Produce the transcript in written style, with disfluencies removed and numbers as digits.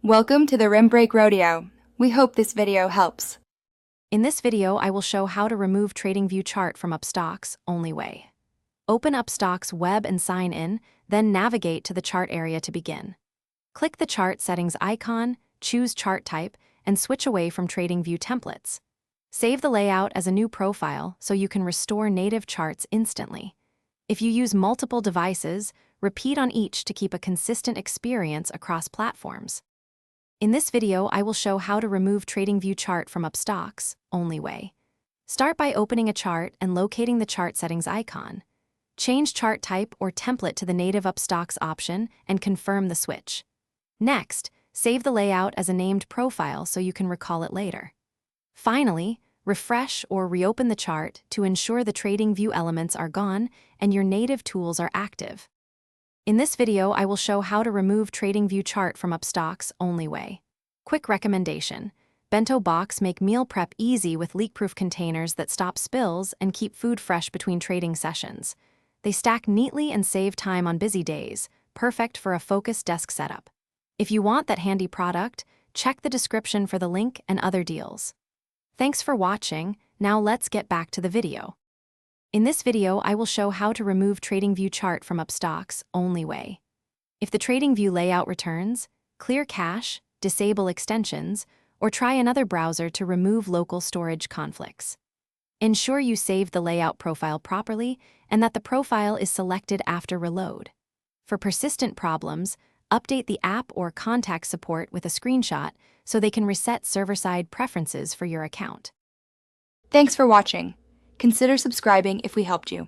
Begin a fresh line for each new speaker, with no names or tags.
Welcome to the Rim Break Rodeo. We hope this video helps.
In this video, I will show how to remove TradingView chart from Upstox only way. Open Upstox web and sign in, then navigate to the chart area to begin. Click the chart settings icon, choose chart type, and switch away from TradingView templates. Save the layout as a new profile so you can restore native charts instantly. If you use multiple devices, repeat on each to keep a consistent experience across platforms. In this video, I will show how to remove TradingView chart from Upstox only way. Start by opening a chart and locating the chart settings icon. Change chart type or template to the native Upstox option and confirm the switch. Next, save the layout as a named profile so you can recall it later. Finally, refresh or reopen the chart to ensure the TradingView elements are gone and your native tools are active. In this video, I will show how to remove TradingView chart from Upstox only way. Quick recommendation: bento box make meal prep easy with leak-proof containers that stop spills and keep food fresh between trading sessions. They stack neatly and save time on busy days, perfect for a focused desk setup. If you want that handy product, check the description for the link and other deals. Thanks for watching. Now let's get back to the video. In this video, I will show how to remove TradingView chart from Upstox only way. If the TradingView layout returns, clear cache, disable extensions, or try another browser to remove local storage conflicts. Ensure you saved the layout profile properly and that the profile is selected after reload. For persistent problems, update the app or contact support with a screenshot so they can reset server-side preferences for your account.
Thanks for watching. Consider subscribing if we helped you.